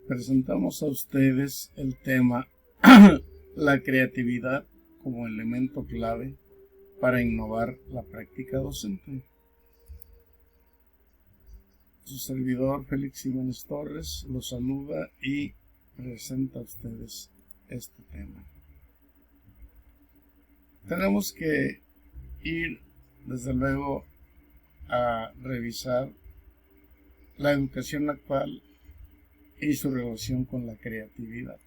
presentamos a ustedes el tema la creatividad como elemento clave para innovar la práctica docente. Su servidor Félix Jiménez Torres los saluda y presenta a ustedes este tema. Tenemos que ir desde luego a revisar la educación actual y su relación con la creatividad.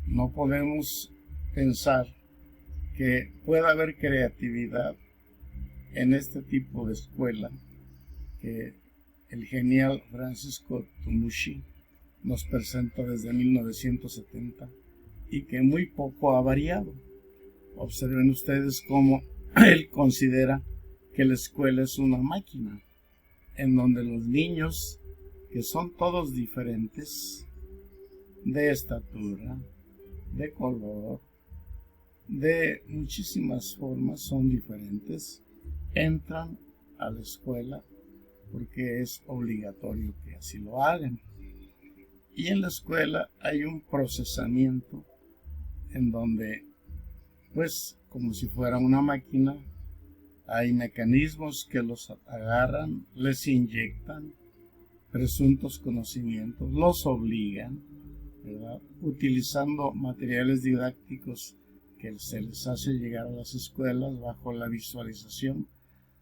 No podemos pensar que pueda haber creatividad en este tipo de escuela que el genial Francisco Tumushi nos presenta desde 1970 y que muy poco ha variado. Observen ustedes cómo él considera que la escuela es una máquina en donde los niños, que son todos diferentes, de estatura, de color, de muchísimas formas, son diferentes, entran a la escuela porque es obligatorio que así lo hagan. Y en la escuela hay un procesamiento en donde, pues, como si fuera una máquina, hay mecanismos que los agarran, les inyectan presuntos conocimientos, los obligan, ¿verdad?, utilizando materiales didácticos que se les hace llegar a las escuelas bajo la visualización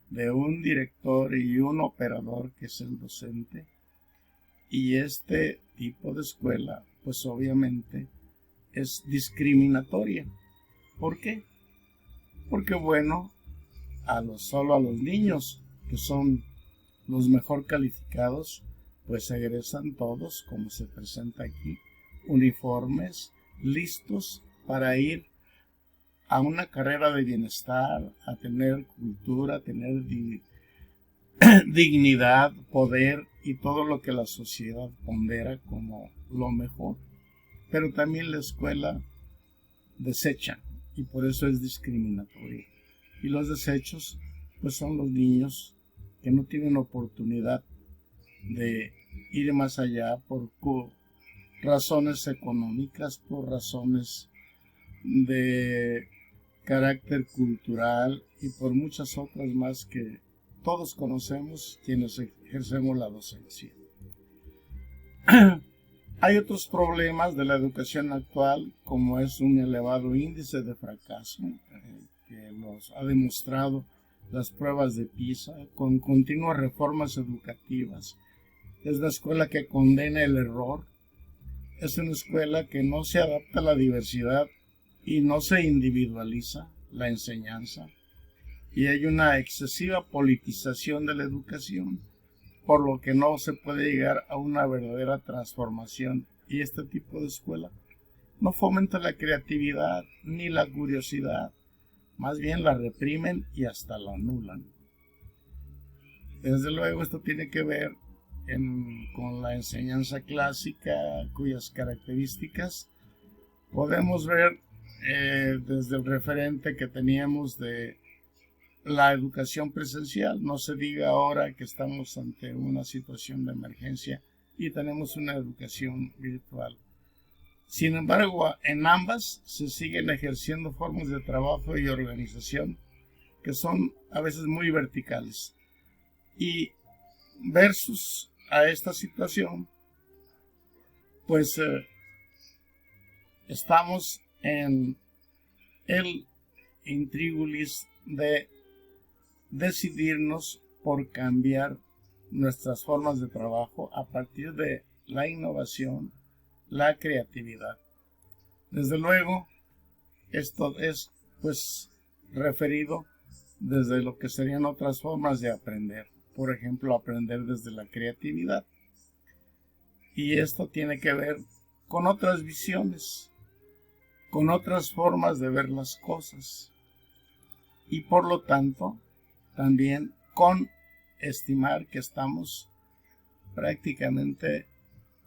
de un director y un operador que es el docente. Y este tipo de escuela, pues obviamente es discriminatoria. ¿Por qué? Porque bueno, solo a los niños que son los mejor calificados, pues egresan todos, como se presenta aquí, uniformes, listos para ir a una carrera de bienestar, a tener cultura, a tener dignidad, poder y todo lo que la sociedad pondera como lo mejor. Pero también la escuela desecha y por eso es discriminatoria. Y los desechos, pues son los niños que no tienen oportunidad de ir más allá por razones económicas, por razones de carácter cultural y por muchas otras más que todos conocemos quienes ejercemos la docencia. Hay otros problemas de la educación actual, como es un elevado índice de fracaso, que los ha demostrado las pruebas de PISA, con continuas reformas educativas. Es la escuela que condena el error, es una escuela que no se adapta a la diversidad y no se individualiza la enseñanza, y hay una excesiva politización de la educación, por lo que no se puede llegar a una verdadera transformación, y este tipo de escuela no fomenta la creatividad ni la curiosidad, más bien la reprimen y hasta la anulan. Desde luego esto tiene que ver con la enseñanza clásica, cuyas características podemos ver desde el referente que teníamos de la educación presencial. No se diga ahora que estamos ante una situación de emergencia y tenemos una educación virtual. Sin embargo, en ambas se siguen ejerciendo formas de trabajo y organización que son a veces muy verticales. Y versus a esta situación, pues estamos en el intríngulis de decidirnos por cambiar nuestras formas de trabajo a partir de la innovación, la creatividad. Desde luego, esto es pues referido desde lo que serían otras formas de aprender. Por ejemplo, aprender desde la creatividad. Y esto tiene que ver con otras visiones, con otras formas de ver las cosas. Y por lo tanto, también con estimar que estamos prácticamente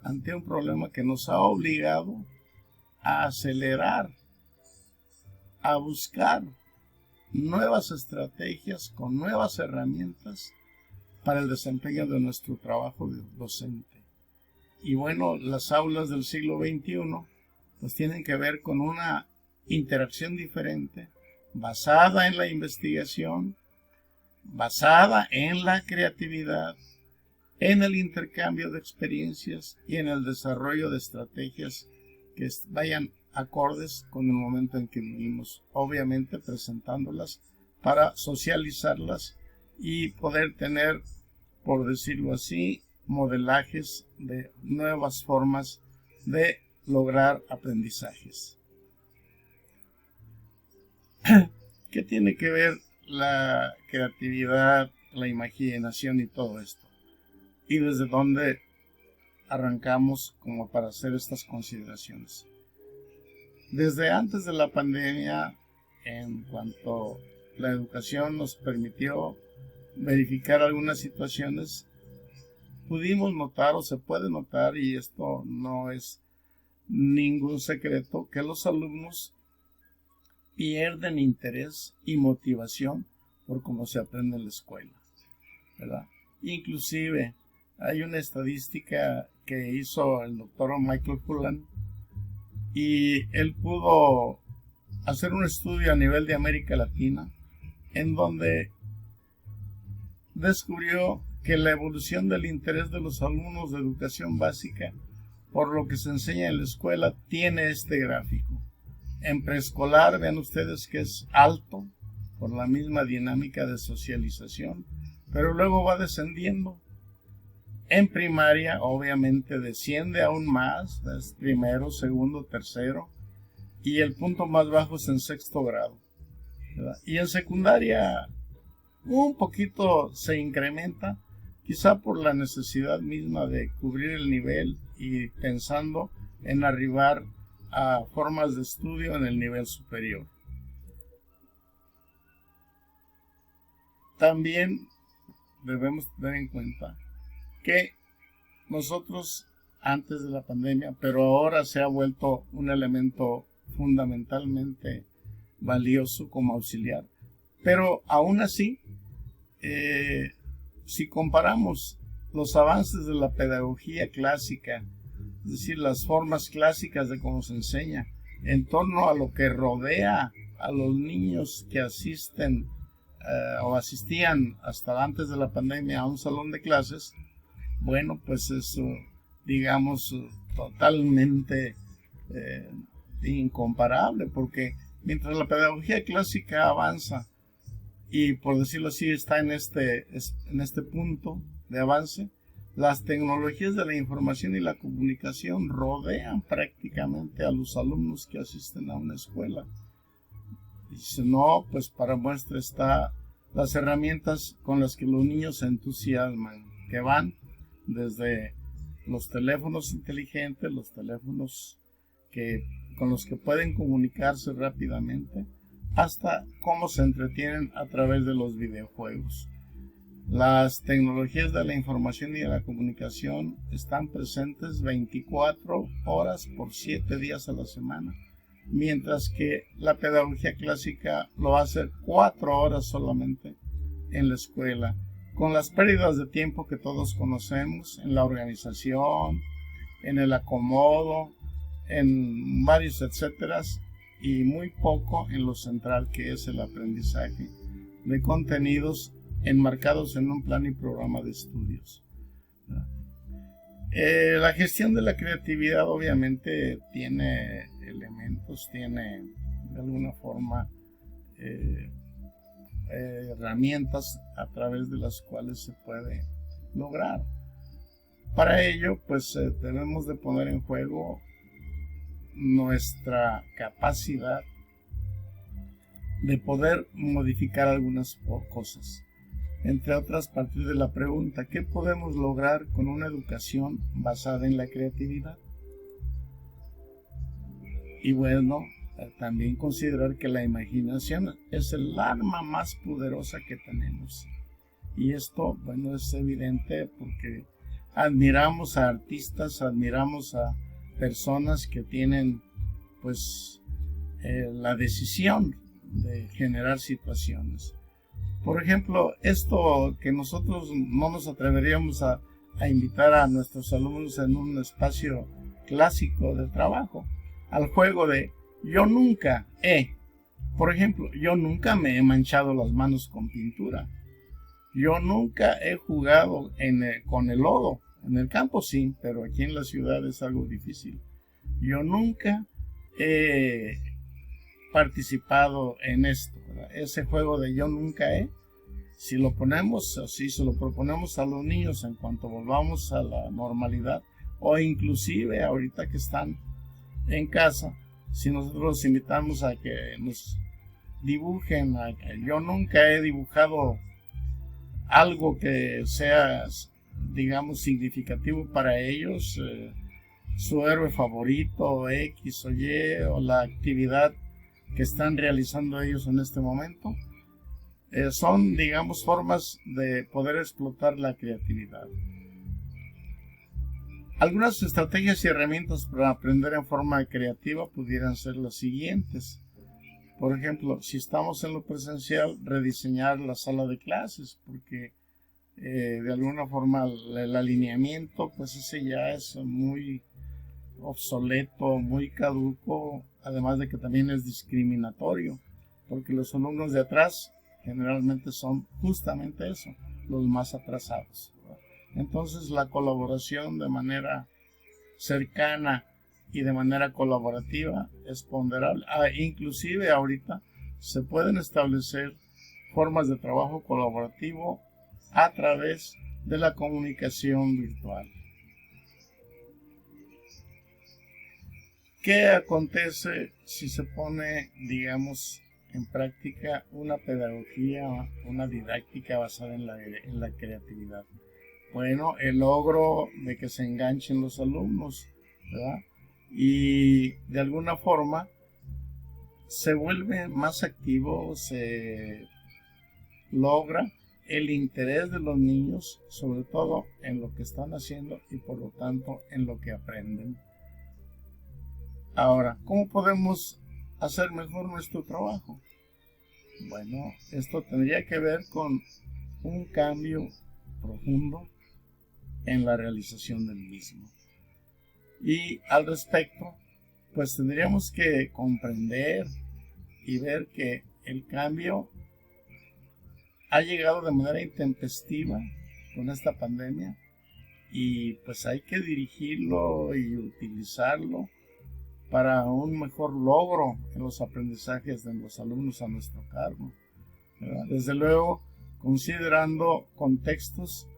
ante un problema que nos ha obligado a acelerar, a buscar nuevas estrategias con nuevas herramientas para el desempeño de nuestro trabajo docente. Y bueno, las aulas del siglo XXI pues tienen que ver con una interacción diferente, basada en la investigación, basada en la creatividad, en el intercambio de experiencias y en el desarrollo de estrategias que vayan acordes con el momento en que vivimos, obviamente presentándolas para socializarlas y poder tener, por decirlo así, modelajes de nuevas formas de lograr aprendizajes. ¿Qué tiene que ver la creatividad, la imaginación y todo esto? ¿Y desde dónde arrancamos como para hacer estas consideraciones? Desde antes de la pandemia, en cuanto la educación nos permitió verificar algunas situaciones, pudimos notar o se puede notar, y esto no es ningún secreto, que los alumnos pierden interés y motivación por cómo se aprende en la escuela, ¿verdad? Inclusive hay una estadística que hizo el doctor Michael Fullan, y él pudo hacer un estudio a nivel de América Latina en donde descubrió que la evolución del interés de los alumnos de educación básica por lo que se enseña en la escuela tiene este gráfico. En preescolar, vean ustedes que es alto por la misma dinámica de socialización, pero luego va descendiendo. En primaria, obviamente, desciende aún más, es primero, segundo, tercero, y el punto más bajo es en sexto grado, ¿verdad? Y en secundaria un poquito se incrementa, quizá por la necesidad misma de cubrir el nivel y pensando en arribar a formas de estudio en el nivel superior. También debemos tener en cuenta que nosotros antes de la pandemia, pero ahora se ha vuelto un elemento fundamentalmente valioso como auxiliar, pero aún así, si comparamos los avances de la pedagogía clásica, es decir, las formas clásicas de cómo se enseña, en torno a lo que rodea a los niños que asisten o asistían hasta antes de la pandemia a un salón de clases, bueno, pues eso, digamos, totalmente incomparable, porque mientras la pedagogía clásica avanza y, por decirlo así, está en este punto de avance, las tecnologías de la información y la comunicación rodean prácticamente a los alumnos que asisten a una escuela. Y si no, pues para muestra está las herramientas con las que los niños se entusiasman, que van desde los teléfonos inteligentes, los teléfonos con los que pueden comunicarse rápidamente, hasta cómo se entretienen a través de los videojuegos. Las tecnologías de la información y de la comunicación están presentes 24 horas por 7 días a la semana, mientras que la pedagogía clásica lo hace 4 horas solamente en la escuela, con las pérdidas de tiempo que todos conocemos en la organización, en el acomodo, en varios etcéteras, y muy poco en lo central, que es el aprendizaje de contenidos enmarcados en un plan y programa de estudios. La gestión de la creatividad obviamente tiene elementos, tiene de alguna forma herramientas a través de las cuales se puede lograr. Para ello, pues debemos de poner en juego nuestra capacidad de poder modificar algunas cosas, entre otras a partir de la pregunta: ¿qué podemos lograr con una educación basada en la creatividad? Y bueno, también considerar que la imaginación es el arma más poderosa que tenemos. Y esto, bueno, es evidente porque admiramos a artistas, admiramos a personas que tienen pues la decisión de generar situaciones. Por ejemplo, esto que nosotros no nos atreveríamos a a invitar a nuestros alumnos en un espacio clásico de trabajo al juego de yo nunca por ejemplo, yo nunca me he manchado las manos con pintura. Yo nunca he jugado con el lodo. En el campo sí, pero aquí en la ciudad es algo difícil. Yo nunca he participado en esto, ¿verdad? Ese juego de yo nunca he, si lo ponemos, si se lo proponemos a los niños en cuanto volvamos a la normalidad, o inclusive ahorita que están en casa, si nosotros los invitamos a que nos dibujen, yo nunca he dibujado algo que sea, digamos, significativo para ellos, su héroe favorito, X o Y, o la actividad que están realizando ellos en este momento, son, digamos, formas de poder explotar la creatividad. Algunas estrategias y herramientas para aprender en forma creativa pudieran ser las siguientes. Por ejemplo, si estamos en lo presencial, rediseñar la sala de clases, porque de alguna forma el alineamiento, pues ese ya es muy obsoleto, muy caduco, además de que también es discriminatorio, porque los alumnos de atrás generalmente son justamente eso, los más atrasados, ¿verdad? Entonces la colaboración de manera cercana y de manera colaborativa es ponderable. Inclusive ahorita se pueden establecer formas de trabajo colaborativo a través de la comunicación virtual. ¿Qué acontece si se pone, digamos, en práctica una pedagogía, una didáctica basada en la creatividad? Bueno, el logro de que se enganchen los alumnos, ¿verdad? Y de alguna forma se vuelve más activo, se logra el interés de los niños, sobre todo en lo que están haciendo y por lo tanto en lo que aprenden. Ahora, ¿cómo podemos hacer mejor nuestro trabajo? Bueno, esto tendría que ver con un cambio profundo en la realización del mismo. Y al respecto, pues tendríamos que comprender y ver que el cambio ha llegado de manera intempestiva con esta pandemia y pues hay que dirigirlo y utilizarlo para un mejor logro en los aprendizajes de los alumnos a nuestro cargo, ¿verdad? Desde luego, considerando contextos,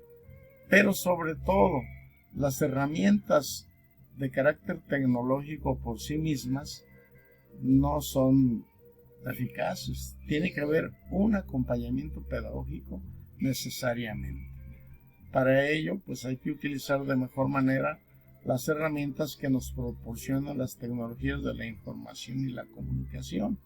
pero sobre todo las herramientas de carácter tecnológico por sí mismas no son eficaces. Tiene que haber un acompañamiento pedagógico necesariamente. Para ello, pues hay que utilizar de mejor manera las herramientas que nos proporcionan las tecnologías de la información y la comunicación,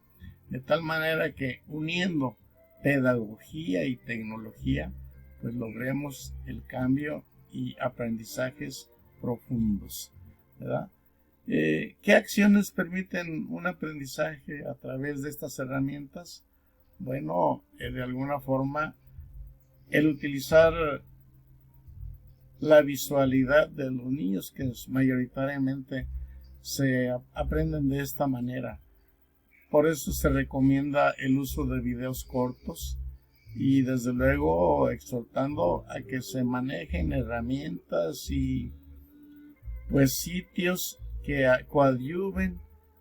de tal manera que uniendo pedagogía y tecnología, pues logremos el cambio y aprendizajes profundos, ¿verdad? ¿Qué acciones permiten un aprendizaje a través de estas herramientas? Bueno, de alguna forma, el utilizar la visualidad de los niños, que mayoritariamente se aprenden de esta manera. Por eso se recomienda el uso de videos cortos y desde luego exhortando a que se manejen herramientas y pues sitios que coadyuven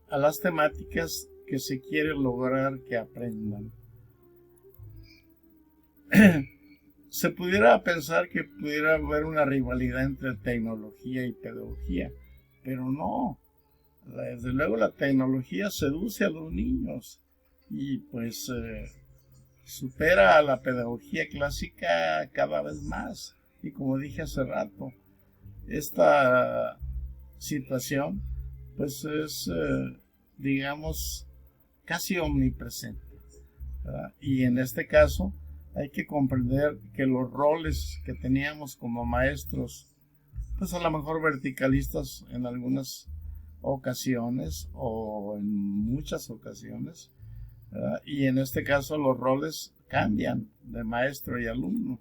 a las temáticas que se quiere lograr que aprendan. Se pudiera pensar que pudiera haber una rivalidad entre tecnología y pedagogía, pero no. Desde luego la tecnología seduce a los niños y pues supera a la pedagogía clásica cada vez más. Y como dije hace rato, esta situación pues es, digamos, casi omnipresente, ¿verdad? Y en este caso hay que comprender que los roles que teníamos como maestros, pues a lo mejor verticalistas en algunas ocasiones o en muchas ocasiones, ¿verdad? Y en este caso los roles cambian de maestro y alumno.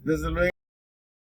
Desde luego.